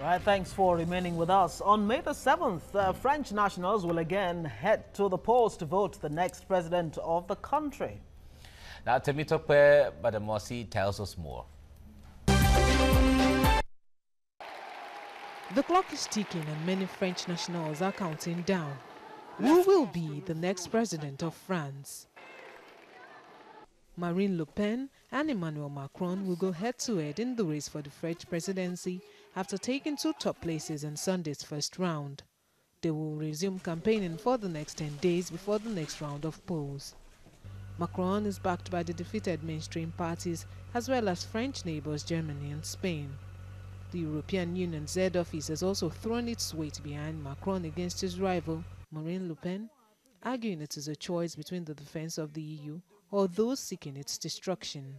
Right, thanks for remaining with us. On May the 7th, French nationals will again head to the polls to vote the next president of the country. Now, Temitope Badamosi tells us more. The clock is ticking and many French nationals are counting down. Who will be the next president of France? Marine Le Pen and Emmanuel Macron will go head-to-head in the race for the French presidency after taking 2 top places in Sunday's first round. They will resume campaigning for the next 10 days before the next round of polls. Macron is backed by the defeated mainstream parties as well as French neighbors Germany and Spain. The European Union's head office has also thrown its weight behind Macron against his rival, Marine Le Pen, arguing it is a choice between the defense of the EU or those seeking its destruction.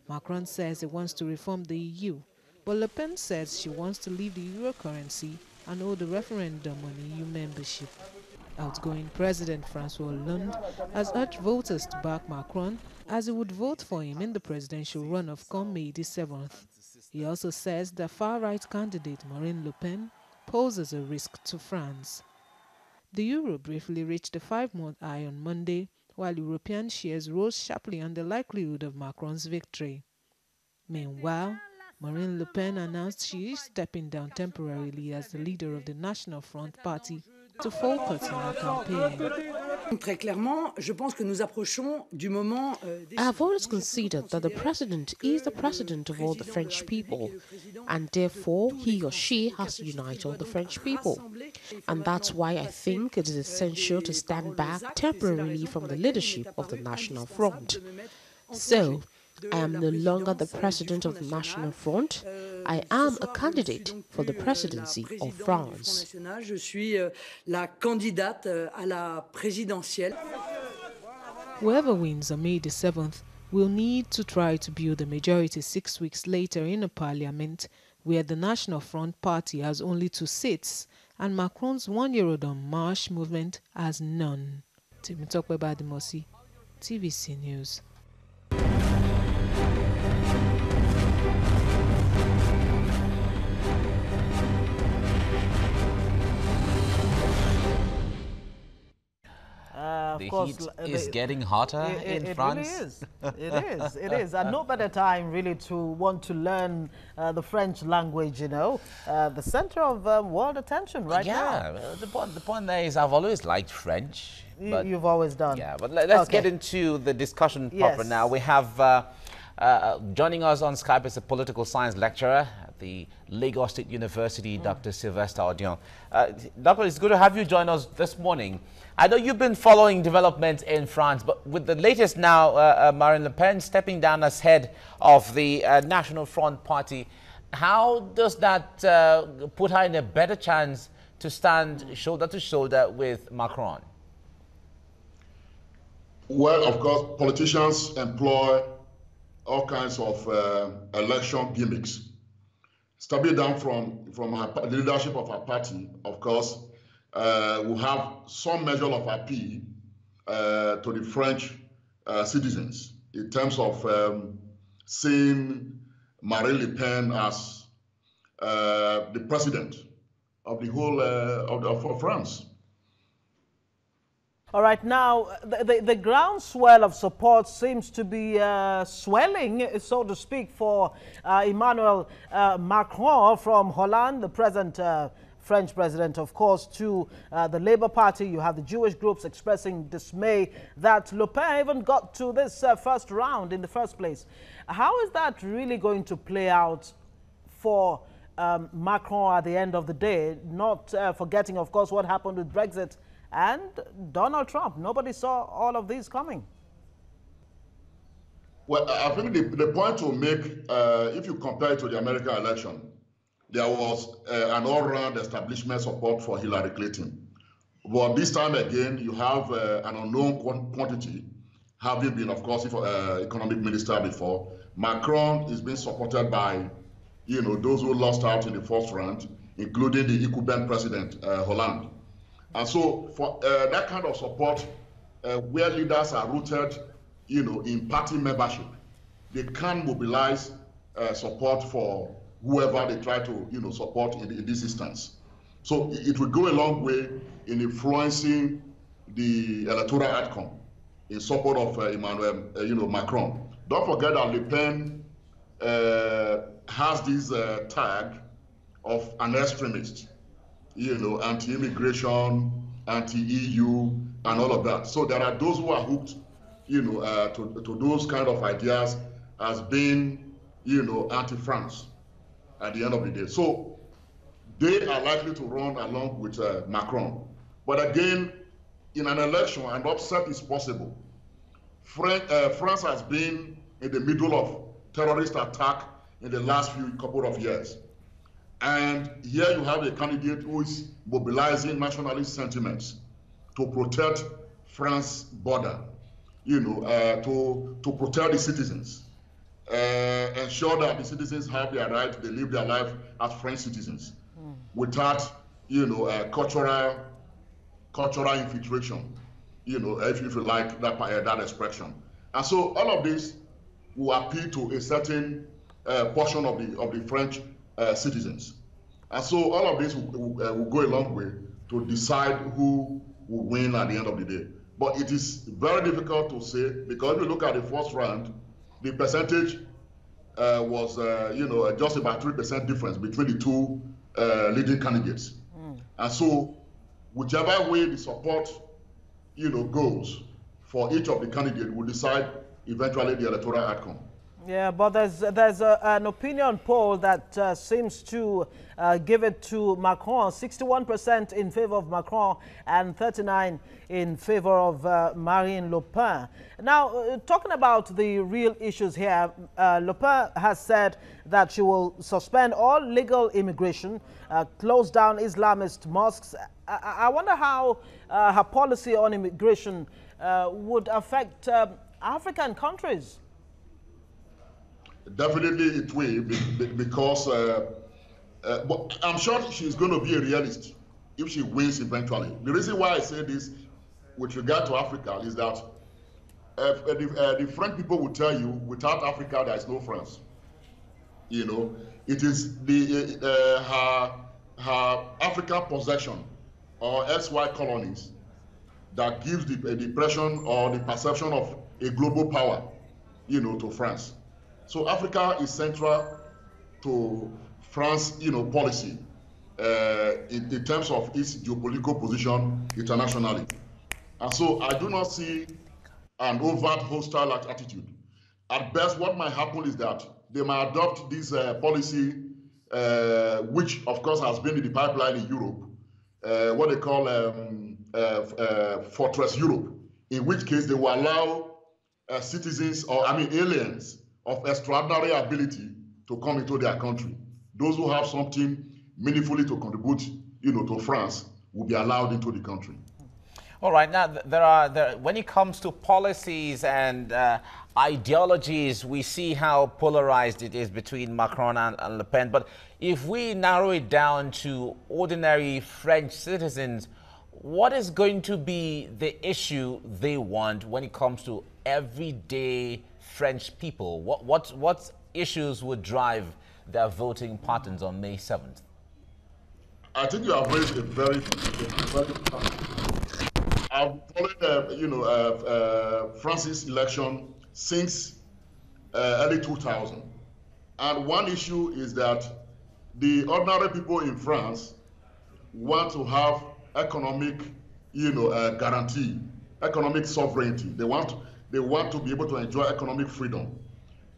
Macron says he wants to reform the EU, but Le Pen says she wants to leave the euro currency and hold a referendum on EU membership. Outgoing President François Hollande has urged voters to back Macron as he would vote for him in the presidential runoff come May the 7th. He also says the far-right candidate Marine Le Pen poses a risk to France. The euro briefly reached a 5-month high on Monday, while European shares rose sharply on the likelihood of Macron's victory. Meanwhile, Marine Le Pen announced she is stepping down temporarily as the leader of the National Front Party to focus on her campaign. Très clairement, je pense que nous approchons du moment. I have always considered that the president is the president of all the French people, and therefore he or she has to unite all the French people. And that's why I think it is essential to stand back temporarily from the leadership of the National Front. So, I am no longer the president of the National Front. I am a candidate for the presidency of France. Je suis la candidate à la présidentielle. Whoever wins on May the 7th will need to try to build a majority 6 weeks later in a parliament where the National Front Party has only 2 seats and Macron's One Euro en Marche movement has none. Temitope Badamosi, TVC News. The heat is getting hotter in France. It is. And no better time really to want to learn the French language, you know. The center of world attention right now. Yeah, the point there is I've always liked French. You've always done. Yeah, but let's get into the discussion proper now. We have joining us on Skype is a political science lecturer at the Lagos State University, Dr. SYLVESTER ODION. Doctor, it's good to have you join us this morning. I know you've been following developments in France, but with the latest now, Marine Le Pen stepping down as head of the National Front Party, how does that put her in a better chance to stand shoulder to shoulder with Macron? Well, of course, politicians employ all kinds of election gimmicks. Stepping down from the leadership of our party, of course, will have some measure of appeal to the French citizens in terms of seeing Marine Le Pen as the president of the whole of France. All right, now the groundswell of support seems to be swelling, so to speak, for Emmanuel Macron from Hollande, the present French president, of course, to the Labour Party. You have the Jewish groups expressing dismay that Le Pen even got to this first round in the first place. How is that really going to play out for Macron at the end of the day, not forgetting, of course, what happened with Brexit and Donald Trump? Nobody saw all of these coming. Well, I think the point to make, if you compare it to the American election, there was an all-round establishment support for Hillary Clinton. But this time again, you have an unknown quantity, having been, of course, economic minister before. Macron is being supported by, those who lost out in the first round, including the incumbent president, Hollande. And so for that kind of support, where leaders are rooted, in party membership, they can mobilize support for whoever they try to, support in this instance. So it will go a long way in influencing the electoral outcome in support of Emmanuel, Macron. Don't forget that Le Pen has this tag of an extremist, anti-immigration, anti-EU, and all of that. So there are those who are hooked, to those kind of ideas as being, anti-France at the end of the day. So they are likely to run along with Macron. But again, in an election, an upset is possible. France has been in the middle of terrorist attack in the last couple of years. And here you have a candidate who is mobilizing nationalist sentiments to protect France's border, to protect the citizens, ensure that the citizens have their right, they live their life as French citizens, without, cultural infiltration, if you like that expression. And so all of this will appeal to a certain portion of the French citizens. And so all of this will go a long way to decide who will win at the end of the day. But it is very difficult to say, because if you look at the first round, the percentage was just about 3% difference between the two leading candidates. And so whichever way the support goes for each of the candidates will decide eventually the electoral outcome. Yeah, but there's an opinion poll that seems to give it to Macron, 61% in favor of Macron and 39% in favor of Marine Le Pen. Now, talking about the real issues here, Le Pen has said that she will suspend all legal immigration, close down Islamist mosques. I wonder how her policy on immigration would affect African countries. Definitely it will, because but I'm sure she's going to be a realist if she wins eventually. The reason why I say this with regard to Africa is that the French people will tell you, without Africa, there is no France. It is her African possession or SY colonies that gives the impression or the perception of a global power, to France. So Africa is central to France, policy in terms of its geopolitical position internationally. And so I do not see an overt hostile attitude. At best, what might happen is that they might adopt this policy, which of course has been in the pipeline in Europe, what they call Fortress Europe, in which case they will allow citizens, aliens of extraordinary ability to come into their country. Those who have something meaningfully to contribute, to France will be allowed into the country. All right. Now, when it comes to policies and ideologies, we see how polarized it is between Macron and Le Pen. But if we narrow it down to ordinary French citizens, what is going to be the issue they want when it comes to everyday French people? What issues would drive their voting patterns on May 7th? I think you have raised a very I've followed, France's election since early 2000. And one issue is that the ordinary people in France want to have economic, guarantee, economic sovereignty. They want to be able to enjoy economic freedom.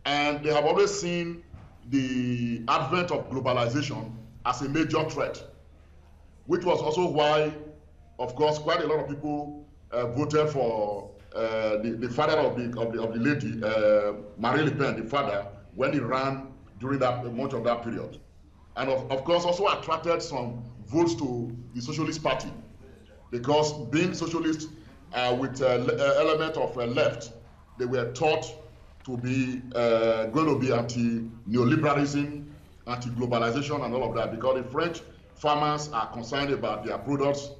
And they have always seen the advent of globalization as a major threat, which was also why, of course, quite a lot of people voted for the father of the lady, Marine Le Pen, the father, when he ran during much of that period. And of course also attracted some votes to the Socialist Party, because being socialist with element of left, they were taught to be going to be anti-neoliberalism, anti-globalization and all of that, because the French farmers are concerned about their products,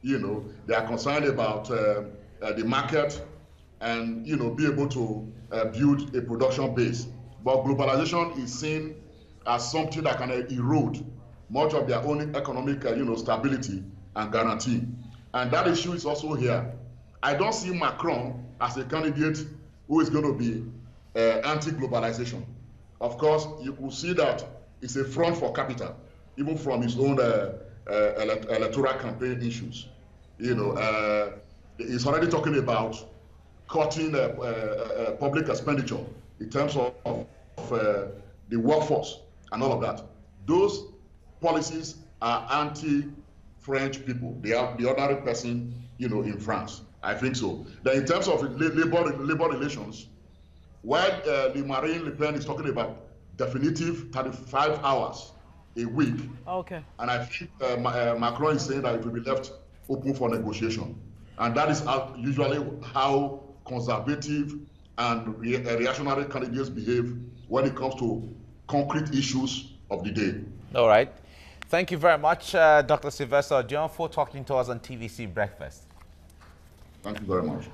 they are concerned about the market and, be able to build a production base. But globalization is seen as something that can erode much of their own economic stability and guarantee. And that issue is also here. I don't see Macron as a candidate who is going to be anti-globalization. Of course, you could see that it's a front for capital, even from his own electoral campaign issues. He's already talking about cutting public expenditure in terms of the workforce and all of that. Those policies are anti-French people. They are the ordinary person, in France. I think so. Then in terms of labor relations, while Marine Le Pen is talking about definitive 35 hours a week, okay, and I think Macron is saying that it will be left open for negotiation. And that is usually how conservative and reactionary candidates behave when it comes to concrete issues of the day. All right. Thank you very much, Dr. Sylvester Odion, for talking to us on TVC Breakfast. Thank you very much.